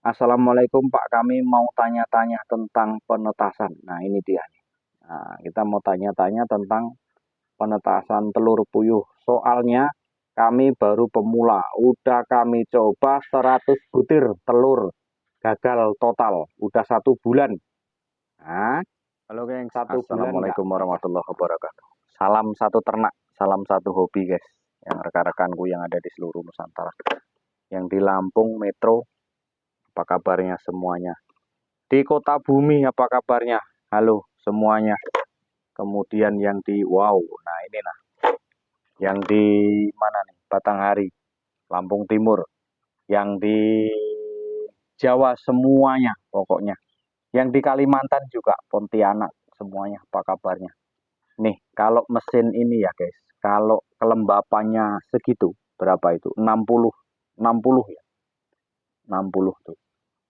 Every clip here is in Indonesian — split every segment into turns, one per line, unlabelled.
Assalamualaikum Pak, kami mau tanya-tanya tentang penetasan. Nah ini dia nih. Nah, kita mau tanya-tanya tentang penetasan telur puyuh. Soalnya kami baru pemula, udah kami coba 100 butir telur, gagal total, udah 1 bulan. Nah,
Halo gengs,
1 bulan nggak
Assalamualaikum
netas.
warahmatullahi wabarakatuh. Salam satu ternak, salam satu hobi guys. Yang rekan-rekanku yang ada di seluruh Nusantara. Yang di Lampung, Metro, apa kabarnya semuanya? Di Kota Bumi, apa kabarnya? Halo semuanya. Kemudian yang di, wow, nah ini nah. Yang di mana nih? Batanghari, Lampung Timur. Yang di Jawa semuanya pokoknya. Yang di Kalimantan juga, Pontianak, semuanya apa kabarnya? Nih, kalau mesin ini ya guys, kalau kelembapannya segitu, berapa itu? 60, 60 ya, 60 tuh.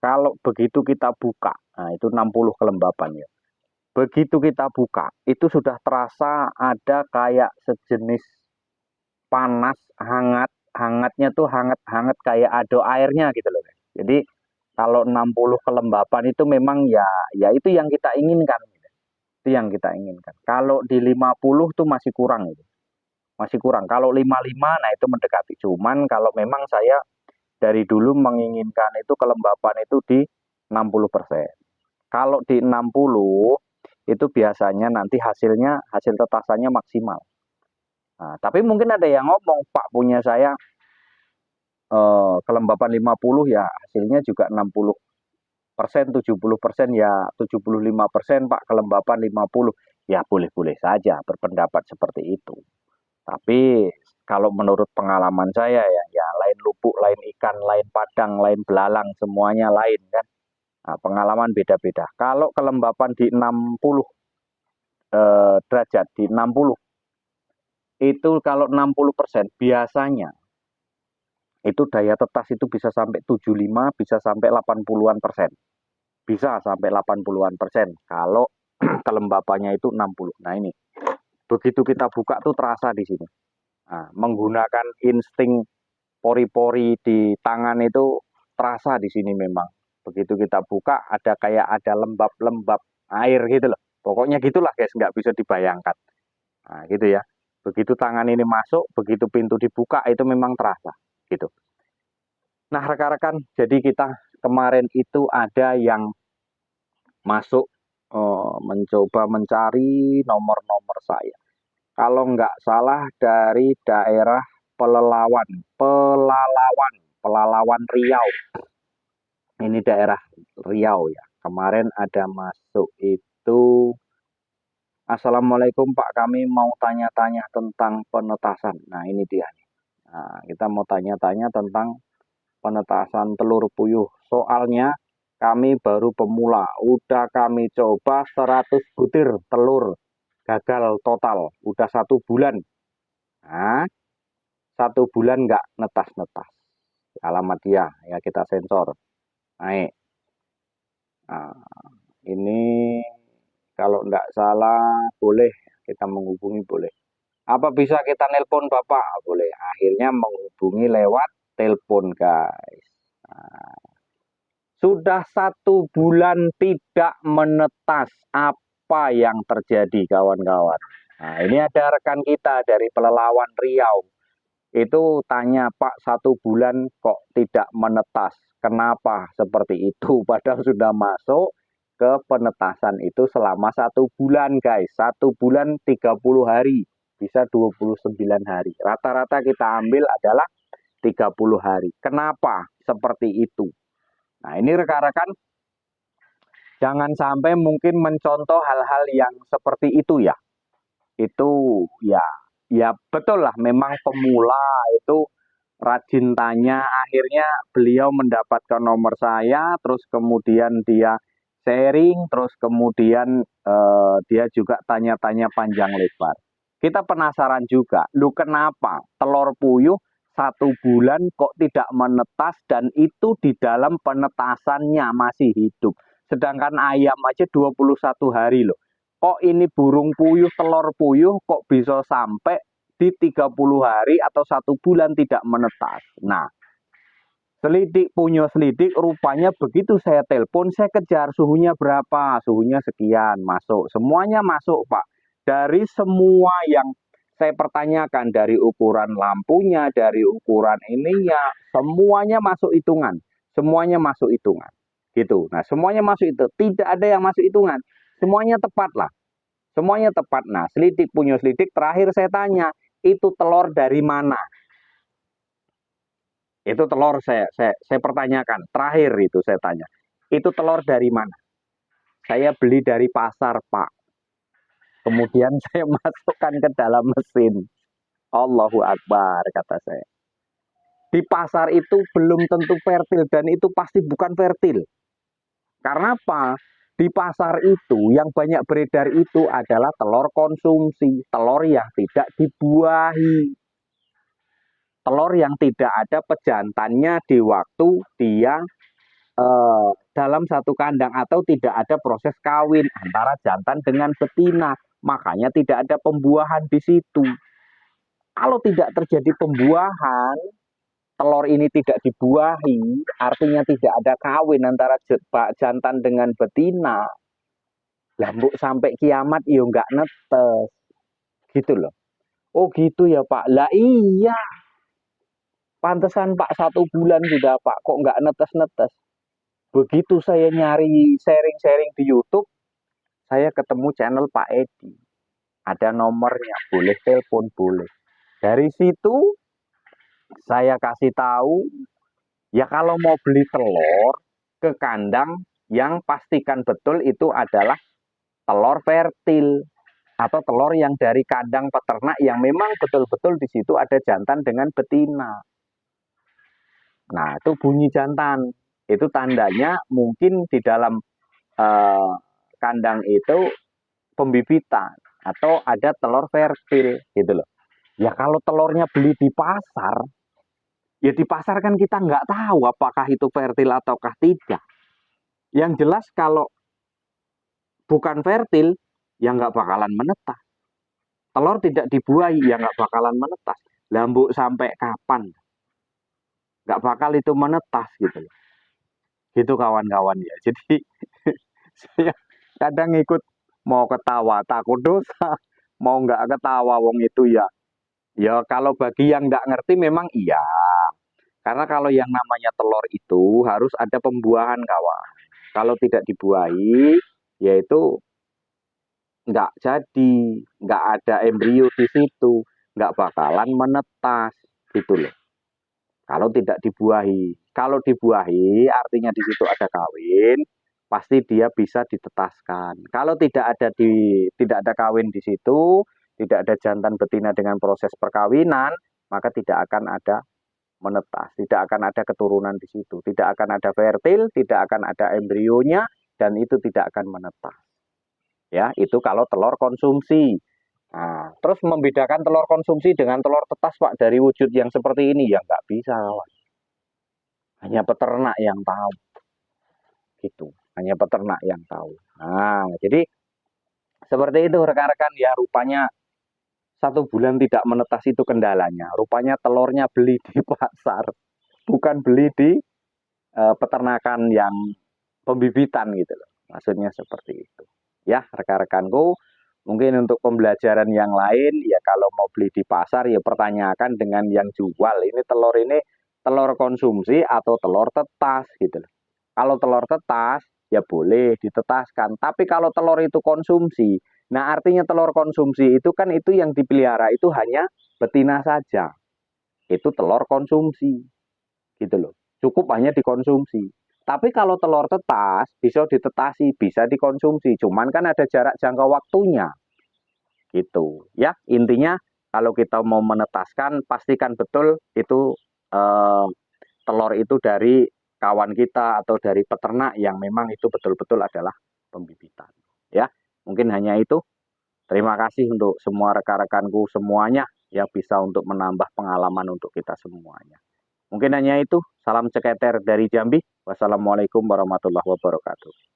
Kalau begitu kita buka, nah itu 60 kelembapan ya. Begitu kita buka, itu sudah terasa ada kayak sejenis panas, hangat, hangatnya tuh hangat-hangat kayak ada airnya gitu loh guys. Jadi kalau 60 kelembapan itu memang ya itu yang kita inginkan. Itu yang kita inginkan. Kalau di 50 tuh masih kurang itu. Masih kurang. Kalau 55 nah itu mendekati. Cuman kalau memang saya dari dulu menginginkan itu kelembapan itu di 60%. Kalau di 60 itu biasanya nanti hasil tetasannya maksimal. Nah, tapi mungkin ada yang ngomong, Pak punya saya kelembapan 50 ya hasilnya juga 60%, 70% ya 75% Pak kelembapan 50. Ya boleh-boleh saja berpendapat seperti itu. Tapi kalau menurut pengalaman saya ya lain lubuk, lain ikan, lain padang, lain belalang, semuanya lain kan. Nah, pengalaman beda-beda. Kalau kelembapan di 60 derajat, di 60, itu kalau 60% biasanya itu daya tetas itu bisa sampai 75, bisa sampai 80-an persen. Bisa sampai 80-an persen kalau kelembapannya itu 60. Nah ini, begitu kita buka tuh terasa di sini. Nah, menggunakan insting pori-pori di tangan itu terasa di sini memang. Begitu kita buka ada kayak ada lembab-lembab air gitu loh. Pokoknya gitulah guys, nggak bisa dibayangkan. Nah gitu ya. Begitu tangan ini masuk, begitu pintu dibuka itu memang terasa gitu. Nah rekan-rekan, jadi kita kemarin itu ada yang masuk mencoba mencari nomor-nomor saya. Kalau nggak salah dari daerah Pelalawan, Pelalawan Riau. Ini daerah Riau ya. Kemarin ada masuk itu. Assalamualaikum Pak, kami mau tanya-tanya tentang penetasan. Nah ini dia. Nah, kita mau tanya-tanya tentang penetasan telur puyuh. Soalnya kami baru pemula, udah kami coba 100 butir telur, gagal total, udah 1 bulan. Nah, 1 bulan nggak netas-netas. Alamat dia, ya kita sensor. Naik. Nah, ini kalau nggak salah boleh kita menghubungi boleh. Apa bisa kita nelpon Bapak? Boleh. Akhirnya menghubungi lewat telepon guys. Nah, sudah 1 bulan tidak menetas. Apa yang terjadi kawan-kawan? Nah, ini ada rekan kita dari Pelalawan Riau. Itu tanya Pak 1 bulan kok tidak menetas. Kenapa seperti itu? Padahal sudah masuk ke penetasan itu selama 1 bulan guys. 1 bulan 30 hari. Bisa 29 hari. Rata-rata kita ambil adalah 30 hari. Kenapa seperti itu? Nah ini rekan-rekan jangan sampai mungkin mencontoh hal-hal yang seperti itu ya. Itu ya betul lah memang pemula itu rajin tanya, akhirnya beliau mendapatkan nomor saya, terus kemudian dia sharing, terus kemudian dia juga tanya-tanya panjang lebar. Kita penasaran juga, lu kenapa telur puyuh 1 bulan kok tidak menetas dan itu di dalam penetasannya masih hidup. Sedangkan ayam aja 21 hari loh. Kok ini burung puyuh, telur puyuh kok bisa sampai di 30 hari atau 1 bulan tidak menetas. Nah,
Selidik punya selidik, rupanya begitu saya telepon, saya kejar suhunya berapa, suhunya sekian, masuk. Semuanya masuk, Pak. Dari semua yang saya pertanyakan, dari ukuran lampunya, dari ukuran ininya, semuanya masuk hitungan. Semuanya masuk hitungan. Gitu. Nah, semuanya masuk itu. Tidak ada yang masuk hitungan. Semuanya tepat lah. Semuanya tepat. Nah, selidik punya selidik, terakhir saya tanya, itu telur dari mana? Itu telur saya pertanyakan. Terakhir itu saya tanya. Itu telur dari mana? Saya beli dari pasar, Pak. Kemudian saya masukkan ke dalam mesin. Allahu Akbar, kata saya. Di pasar itu belum tentu fertil dan itu pasti bukan fertil. Karena apa? Di pasar itu yang banyak beredar itu adalah telur konsumsi, telur yang tidak dibuahi. Telur yang tidak ada pejantannya di waktu dia dalam satu kandang atau tidak ada proses kawin antara jantan dengan betina. Makanya tidak ada pembuahan di situ. Kalau tidak terjadi pembuahan, telur ini tidak dibuahi, artinya tidak ada kawin antara jantan dengan betina. Lambuk sampai kiamat ya nggak netes. Gitu loh. Oh gitu ya Pak. Lah iya. Pantesan Pak 1 bulan sudah Pak. Kok nggak netes-netes. Begitu saya nyari sharing-sharing di YouTube, saya ketemu channel Pak Edi. Ada nomornya, boleh telepon, boleh. Dari situ saya kasih tahu, ya kalau mau beli telur ke kandang yang pastikan betul itu adalah telur fertil atau telur yang dari kandang peternak yang memang betul-betul di situ ada jantan dengan betina. Nah, itu bunyi jantan. Itu tandanya mungkin di dalam kandang itu pembibitan atau ada telur fertil gitu loh. Ya kalau telurnya beli di pasar, ya di pasar kan kita nggak tahu apakah itu fertil ataukah tidak. Yang jelas kalau bukan fertil, ya nggak bakalan menetas. Telur tidak dibuahi, ya nggak bakalan menetas. Lambuk sampai kapan? Nggak bakal itu menetas gitu loh. Gitu kawan-kawan ya. Jadi saya kadang ikut mau ketawa takut dosa, mau nggak ketawa wong itu ya. Ya kalau bagi yang nggak ngerti memang iya. Karena kalau yang namanya telur itu harus ada pembuahan kawan. Kalau tidak dibuahi, yaitu nggak jadi, nggak ada embrio di situ, nggak bakalan menetas gitu loh. Kalau tidak dibuahi, kalau dibuahi artinya di situ ada kawin, pasti dia bisa ditetaskan. Kalau tidak ada kawin di situ, tidak ada jantan betina dengan proses perkawinan, maka tidak akan ada menetas, tidak akan ada keturunan di situ, tidak akan ada fertil, tidak akan ada embrionya, dan itu tidak akan menetas. Ya, itu kalau telur konsumsi. Nah, terus membedakan telur konsumsi dengan telur tetas, Pak, dari wujud yang seperti ini, ya nggak bisa, kawan. Hanya peternak yang tahu. Gitu. Hanya peternak yang tahu. Nah, jadi seperti itu rekan-rekan ya, rupanya 1 bulan tidak menetas itu kendalanya. Rupanya telurnya beli di pasar, bukan beli di peternakan yang pembibitan gitu loh. Maksudnya seperti itu. Ya, rekan-rekanku, mungkin untuk pembelajaran yang lain, ya kalau mau beli di pasar, ya pertanyakan dengan yang jual. Ini telur konsumsi atau telur tetas gitu loh. Kalau telur tetas, ya boleh ditetaskan. Tapi kalau telur itu konsumsi, nah artinya telur konsumsi itu kan itu yang dipelihara itu hanya betina saja. Itu telur konsumsi gitu loh. Cukup hanya dikonsumsi. Tapi kalau telur tetas bisa ditetasi, bisa dikonsumsi. Cuman kan ada jarak jangka waktunya. Gitu. Ya, intinya kalau kita mau menetaskan pastikan betul itu telur itu dari kawan kita atau dari peternak yang memang itu betul-betul adalah pembibitan. Ya, mungkin hanya itu. Terima kasih untuk semua rekan-rekanku semuanya yang bisa untuk menambah pengalaman untuk kita semuanya. Mungkin hanya itu. Salam ceketer dari Jambi. Wassalamualaikum warahmatullahi wabarakatuh.